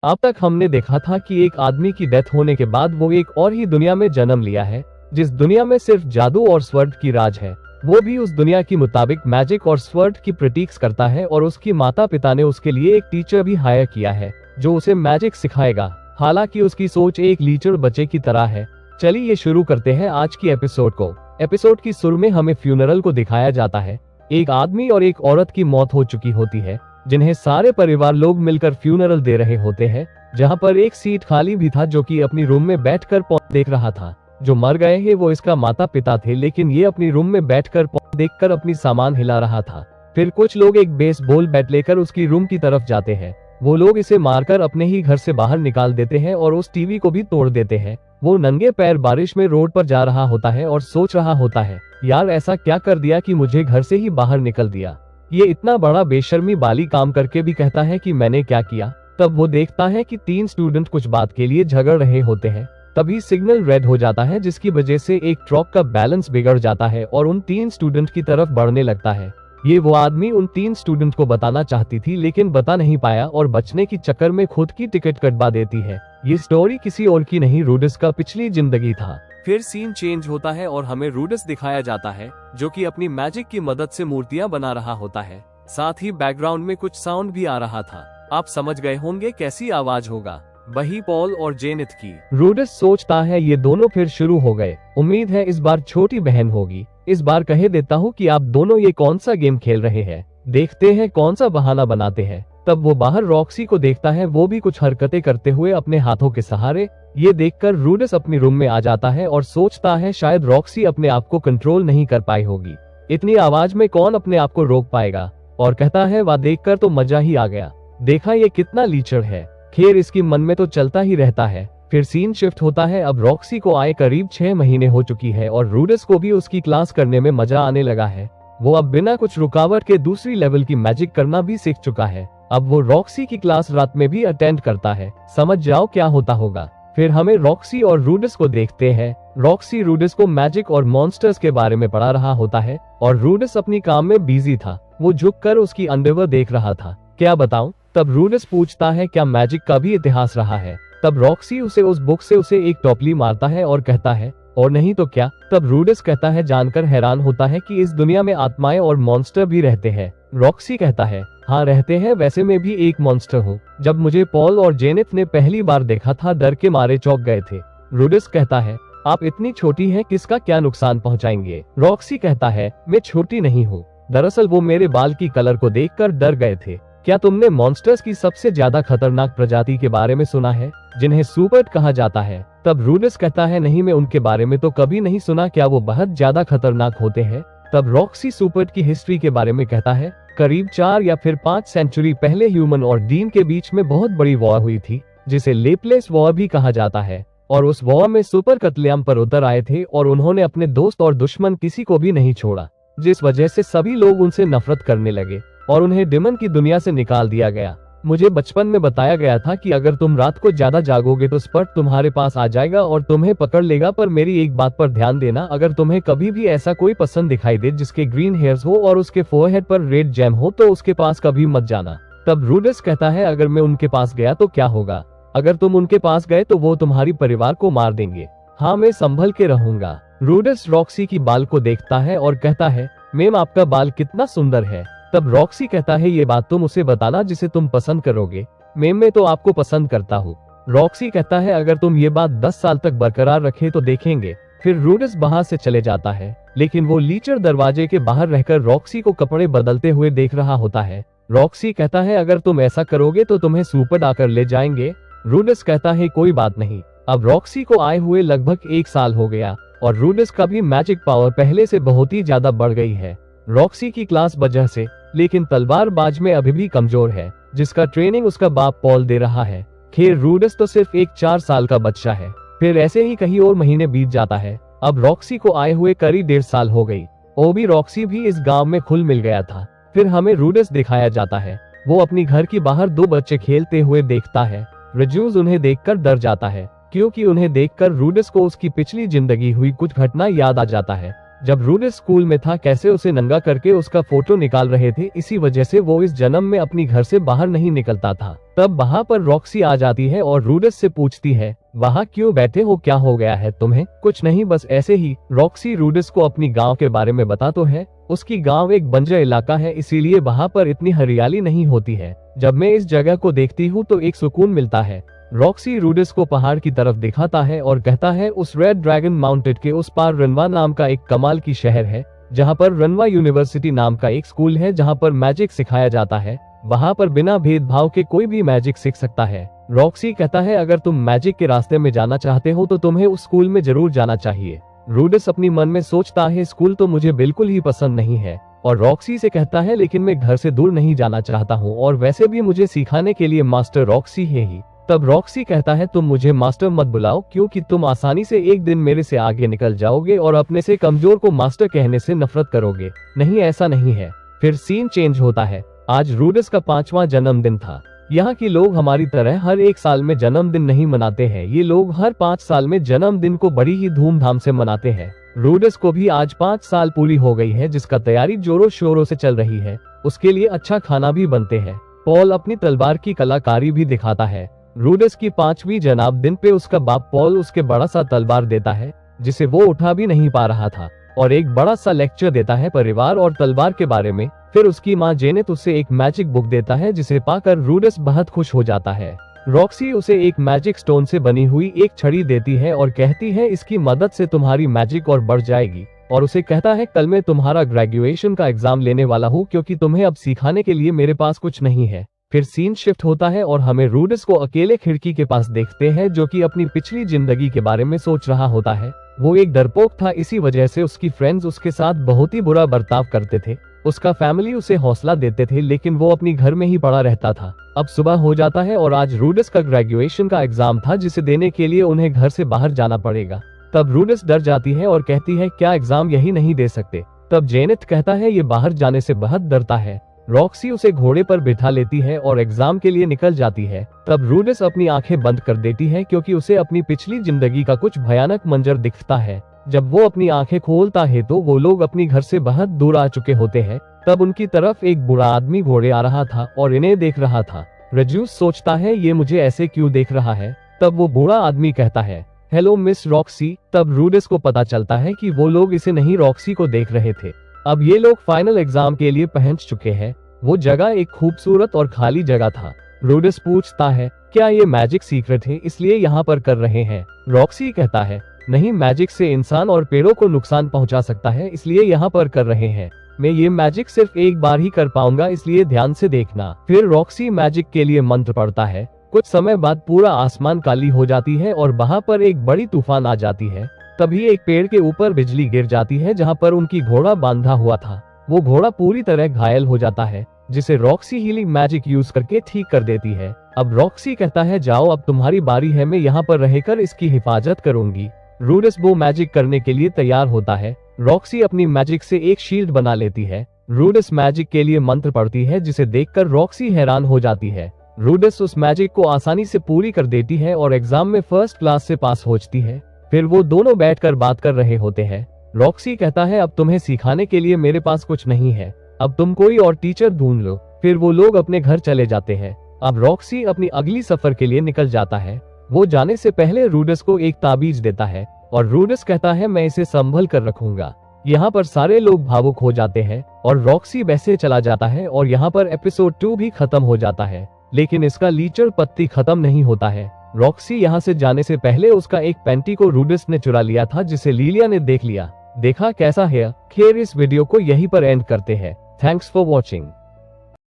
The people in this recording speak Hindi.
अब तक हमने देखा था कि एक आदमी की डेथ होने के बाद वो एक और ही दुनिया में जन्म लिया है, जिस दुनिया में सिर्फ जादू और स्वर्ड की राज है। वो भी उस दुनिया के मुताबिक मैजिक और स्वर्ड की प्रैक्टिस करता है और उसकी माता पिता ने उसके लिए एक टीचर भी हायर किया है जो उसे मैजिक सिखाएगा। हालांकि उसकी सोच एक लीचर बच्चे की तरह है। चलिए शुरू करते हैं आज की एपिसोड को। एपिसोड की शुरू में हमें फ्यूनरल को दिखाया जाता है। एक आदमी और एक औरत की मौत हो चुकी होती है, जिन्हें सारे परिवार लोग मिलकर फ्यूनरल दे रहे होते हैं। जहां पर एक सीट खाली भी था जो कि अपनी रूम में बैठकर पॉन देख रहा था। जो मर गए हैं वो इसका माता पिता थे, लेकिन ये अपनी रूम में बैठकर पॉन देखकर अपनी सामान हिला रहा था। फिर कुछ लोग एक बेसबॉल बैट लेकर उसकी रूम की तरफ जाते हैं। वो लोग इसे मारकर अपने ही घर से बाहर निकाल देते हैं और उस टीवी को भी तोड़ देते हैं। वो नंगे पैर बारिश में रोड पर जा रहा होता है और सोच रहा होता है, यार ऐसा क्या कर दिया कि मुझे घर से ही बाहर निकल दिया। ये इतना बड़ा बेशर्मी वाली काम करके भी कहता है कि मैंने क्या किया। तब वो देखता है कि 3 स्टूडेंट कुछ बात के लिए झगड़ रहे होते हैं। तभी सिग्नल रेड हो जाता है, जिसकी वजह से एक ट्रक का बैलेंस बिगड़ जाता है और उन 3 स्टूडेंट की तरफ बढ़ने लगता है। ये वो आदमी उन 3 स्टूडेंट को बताना चाहती थी, लेकिन बता नहीं पाया और बचने की चक्कर में खुद की टिकट कटवा देती है। ये स्टोरी किसी और की नहीं, रूडस का पिछली जिंदगी था। फिर सीन चेंज होता है और हमें रूडस दिखाया जाता है, जो कि अपनी मैजिक की मदद से मूर्तियां बना रहा होता है। साथ ही बैकग्राउंड में कुछ साउंड भी आ रहा था। आप समझ गए होंगे कैसी आवाज होगा, वही पॉल और जेनिथ की। रूडस सोचता है ये दोनों फिर शुरू हो गए। उम्मीद है इस बार छोटी बहन होगी। इस बार कह देता हूँ कि आप दोनों ये कौन सा गेम खेल रहे हैं, देखते हैं कौन सा बहाना बनाते हैं। तब वो बाहर रॉक्सी को देखता है, वो भी कुछ हरकतें करते हुए अपने हाथों के सहारे। ये देखकर रूडस अपनी रूम में आ जाता है और सोचता है शायद रॉक्सी अपने आप को कंट्रोल नहीं कर पाई होगी। इतनी आवाज में कौन अपने आप को रोक पाएगा। और कहता है वाह, देखकर तो मजा ही आ गया, देखा ये कितना लीचर है। खैर इसकी मन में तो चलता ही रहता है। फिर सीन शिफ्ट होता है। अब रॉक्सी को आए करीब 6 महीने हो चुकी है और रूडस को भी उसकी क्लास करने में मजा आने लगा है। वो अब बिना कुछ रुकावट के दूसरी लेवल की मैजिक करना भी सीख चुका है। अब वो रॉक्सी की क्लास रात में भी अटेंड करता है। समझ जाओ क्या होता होगा। फिर हमें रॉक्सी और रूडस को देखते हैं। रॉक्सी रूडस को मैजिक और मॉन्स्टर्स के बारे में पढ़ा रहा होता है और रूडस अपनी काम में बिजी था। वो झुककर उसकी अंडरवेयर देख रहा था। क्या बताऊं? तब रूडस पूछता है क्या मैजिक का भी इतिहास रहा है। तब रॉक्सी उसे उस बुक से उसे एक टोपली मारता है और कहता है और नहीं तो क्या। तब रूडस कहता है, जानकर हैरान होता है कि इस दुनिया में आत्माएं और मॉन्स्टर भी रहते हैं। रॉक्सी कहता है हाँ रहते हैं, वैसे मैं भी एक मॉन्स्टर हूँ। जब मुझे पॉल और जेनिथ ने पहली बार देखा था डर के मारे चौंक गए थे। रूडस कहता है आप इतनी छोटी हैं, किसका क्या नुकसान पहुँचाएंगे। रॉक्सी कहता है मैं छोटी नहीं हूँ, दरअसल वो मेरे बाल की कलर को देखकर डर गए थे। क्या तुमने मॉन्स्टर्स की सबसे ज्यादा खतरनाक प्रजाति के बारे में सुना है, जिन्हें सुपर्ट कहा जाता है। तब रूडस कहता है नहीं, मैं उनके बारे में तो कभी नहीं सुना, क्या वो बहुत ज्यादा खतरनाक होते हैं। तब रॉक्सी सुपर्ट की हिस्ट्री के बारे में कहता है करीब 4 या फिर 5 सेंचुरी पहले ह्यूमन और डीन के बीच में बहुत बड़ी वॉर हुई थी, जिसे लेपलेस वॉर भी कहा जाता है। और उस वॉर में सुपर कत्लेआम पर उतर आए थे और उन्होंने अपने दोस्त और दुश्मन किसी को भी नहीं छोड़ा, जिस वजह से सभी लोग उनसे नफरत करने लगे और उन्हें डेमन की दुनिया से निकाल दिया गया। मुझे बचपन में बताया गया था कि अगर तुम रात को ज्यादा जागोगे तो स्पर्ट तुम्हारे पास आ जाएगा और तुम्हें पकड़ लेगा। पर मेरी एक बात पर ध्यान देना, अगर तुम्हें कभी भी ऐसा कोई पसंद दिखाई दे जिसके ग्रीन हेयर्स हो और उसके फोरहेड पर रेड जैम हो तो उसके पास कभी मत जाना। तब रूडस कहता है अगर मैं उनके पास गया तो क्या होगा। अगर तुम उनके पास गए तो वो तुम्हारी परिवार को मार देंगे। हाँ मैं संभल के रहूंगा। रूडस रॉक्सी की बाल को देखता है और कहता है मैम आपका बाल कितना सुंदर है। तब रॉक्सी कहता है ये बात तुम उसे बताना जिसे तुम पसंद करोगे। मैम मैं तो आपको पसंद करता हूँ। रॉक्सी कहता है अगर तुम ये बात 10 साल तक बरकरार रखे तो देखेंगे। फिर रूडस बाहर से चले जाता है, लेकिन वो लीचर दरवाजे के बाहर रहकर रॉक्सी को कपड़े बदलते हुए देख रहा होता है। रॉक्सी कहता है अगर तुम ऐसा करोगे तो तुम्हें सुपर आकर ले जाएंगे। रूडस कहता है कोई बात नहीं। अब रॉक्सी को आए हुए लगभग 1 साल हो गया और रूडस का भी मैजिक पावर पहले से बहुत ही ज्यादा बढ़ गई है रॉक्सी की क्लास वजह से। लेकिन तलवारबाज में अभी भी कमजोर है, जिसका ट्रेनिंग उसका बाप पॉल दे रहा है। खैर रूडस तो सिर्फ एक 4 साल का बच्चा है। फिर ऐसे ही कहीं और महीने बीत जाता है। अब रॉक्सी को आए हुए करीब 1.5 साल हो गई। ओबी रॉक्सी भी इस गांव में खुल मिल गया था। फिर हमें रूडस दिखाया जाता है। वो अपनी घर की बाहर 2 बच्चे खेलते हुए देखता है। रजूज उन्हें देखकर डर जाता है, क्योंकि उन्हें देखकर रूडस को उसकी पिछली जिंदगी हुई कुछ घटना याद आ जाता है। जब रूडिस स्कूल में था कैसे उसे नंगा करके उसका फोटो निकाल रहे थे, इसी वजह से वो इस जन्म में अपनी घर से बाहर नहीं निकलता था। तब वहाँ पर रॉक्सी आ जाती है और रूडिस से पूछती है, वहाँ क्यों बैठे हो, क्या हो गया है तुम्हें? कुछ नहीं, बस ऐसे ही। रॉक्सी रूडिस को अपनी गांव के बारे में बता तो है। उसकी गांव एक बंजर इलाका है, इसीलिए वहाँ पर इतनी हरियाली नहीं होती है। जब मैं इस जगह को देखती हूँ तो एक सुकून मिलता है। रॉक्सी रूडिस को पहाड़ की तरफ दिखाता है और कहता है, उस रेड ड्रैगन माउंटेन के उस पार रनवा नाम का एक कमाल की शहर है, जहाँ पर रनवा यूनिवर्सिटी नाम का एक स्कूल है जहाँ पर मैजिक सिखाया जाता है। वहाँ पर बिना भेदभाव के कोई भी मैजिक सीख सकता है। रॉक्सी कहता है, अगर तुम मैजिक के रास्ते में जाना चाहते हो तो तुम्हें उस स्कूल में जरूर जाना चाहिए। रूडिस अपनी मन में सोचता है, स्कूल तो मुझे बिल्कुल ही पसंद नहीं है, और रॉक्सी से कहता है, लेकिन मैं घर से दूर नहीं जाना चाहता हूँ और वैसे भी मुझे सिखाने के लिए मास्टर रॉक्सी है ही। तब रॉक्सी कहता है, तुम मुझे मास्टर मत बुलाओ, क्योंकि तुम आसानी से एक दिन मेरे से आगे निकल जाओगे और अपने से कमजोर को मास्टर कहने से नफरत करोगे। नहीं, ऐसा नहीं है। फिर सीन चेंज होता है। आज रूडिस का 5वां जन्मदिन था। यहाँ के लोग हमारी तरह हर एक साल में जन्मदिन नहीं मनाते हैं, ये लोग हर 5 साल में जन्मदिन को बड़ी ही धूमधाम से मनाते हैं। रूडिस को भी आज 5 साल पूरी हो गई है, जिसका तैयारी जोरों शोरों से चल रही है। उसके लिए अच्छा खाना भी बनते हैं। पॉल अपनी तलवार की कलाकारी भी दिखाता है। रूडिस की 5वीं जन्मदिन पे उसका बाप पॉल उसके बड़ा सा तलवार देता है, जिसे वो उठा भी नहीं पा रहा था, और एक बड़ा सा लेक्चर देता है परिवार और तलवार के बारे में। फिर उसकी माँ जेनेट उसे एक मैजिक बुक देता है, जिसे पाकर रूडिस बहुत खुश हो जाता है। रॉक्सी उसे एक मैजिक स्टोन से बनी हुई एक छड़ी देती है और कहती है, इसकी मदद से तुम्हारी मैजिक और बढ़ जाएगी। और उसे कहता है, कल मैं तुम्हारा ग्रेजुएशन का एग्जाम लेने वाला हूँ, क्योंकि तुम्हें अब सिखाने के लिए मेरे पास कुछ नहीं है। फिर सीन शिफ्ट होता है और हमें रूडिस को अकेले खिड़की के पास देखते हैं, जो कि अपनी पिछली जिंदगी के बारे में सोच रहा होता है। वो एक डरपोक था, इसी वजह से उसकी फ्रेंड्स उसके साथ बहुत ही बुरा बर्ताव करते थे। उसका फैमिली उसे हौसला देते थे, लेकिन वो अपनी घर में ही पड़ा रहता था। अब सुबह हो जाता है और आज रूडिस का ग्रेजुएशन का एग्जाम था, जिसे देने के लिए उन्हें घर से बाहर जाना पड़ेगा। तब रूडिस डर जाती है और कहती है, क्या एग्जाम यही नहीं दे सकते? तब जेनेट कहता है, ये बाहर जाने से बहुत डरता है। रॉक्सी उसे घोड़े पर बिठा लेती है और एग्जाम के लिए निकल जाती है। तब रूडिस अपनी आंखें बंद कर देती है, क्योंकि उसे अपनी पिछली जिंदगी का कुछ भयानक मंजर दिखता है। जब वो अपनी आंखें खोलता है तो वो लोग अपनी घर से बहुत दूर आ चुके होते हैं। तब उनकी तरफ एक बूढ़ा आदमी घोड़े आ रहा था और इन्हें देख रहा था। रजूस सोचता है, ये मुझे ऐसे क्यों देख रहा है? तब वो बूढ़ा आदमी कहता है, हेलो मिस रॉक्सी। तब रूडिस को पता चलता है कि वो लोग इसे नहीं, रॉक्सी को देख रहे थे। अब ये लोग फाइनल एग्जाम के लिए पहुंच चुके हैं। वो जगह एक खूबसूरत और खाली जगह था। रूडिस पूछता है, क्या ये मैजिक सीक्रेट है, इसलिए यहाँ पर कर रहे हैं? रॉक्सी कहता है, नहीं, मैजिक से इंसान और पेड़ों को नुकसान पहुंचा सकता है, इसलिए यहाँ पर कर रहे हैं। मैं ये मैजिक सिर्फ एक बार ही कर पाऊंगा, इसलिए ध्यान से देखना। फिर रॉक्सी मैजिक के लिए मंत्र पढ़ता है। कुछ समय बाद पूरा आसमान काली हो जाती है और वहाँ पर एक बड़ी तूफान आ जाती है। तभी एक पेड़ के ऊपर बिजली गिर जाती है, जहाँ पर उनकी घोड़ा बांधा हुआ था। वो घोड़ा पूरी तरह घायल हो जाता है, जिसे रॉक्सी हीलिंग मैजिक यूज करके ठीक कर देती है। अब रॉक्सी कहता है, जाओ अब तुम्हारी बारी है, मैं यहाँ पर रहकर इसकी हिफाजत करूंगी। रूडिस वो मैजिक करने के लिए तैयार होता है। रॉक्सी अपनी मैजिक से एक शील्ड बना लेती है। रूडिस मैजिक के लिए मंत्र पढ़ती है, जिसे देखकर रॉक्सी हैरान हो जाती है। रूडिस उस मैजिक को आसानी से पूरी कर देती है और एग्जाम में फर्स्ट क्लास से पास होती है। फिर वो दोनों बैठकर बात कर रहे होते हैं। रॉक्सी कहता है, अब तुम्हें सिखाने के लिए मेरे पास कुछ नहीं है, अब तुम कोई और टीचर ढूंढ लो। फिर वो लोग अपने घर चले जाते हैं। अब रॉक्सी अपनी अगली सफर के लिए निकल जाता है। वो जाने से पहले रूडिस को एक ताबीज देता है और रूडिस कहता है, मैं इसे संभल कर रखूंगा। यहाँ पर सारे लोग भावुक हो जाते हैं और रॉक्सी वैसे चला जाता है और यहाँ पर एपिसोड 2 भी खत्म हो जाता है। लेकिन इसका लीचर पत्ती खत्म नहीं होता है। रॉक्सी यहाँ से जाने से पहले उसका एक पैंटी को रूडिस ने चुरा लिया था, जिसे लीलिया ने देख लिया। देखा कैसा है? खैर, इस वीडियो को यहीं पर एंड करते हैं। Thanks for watching.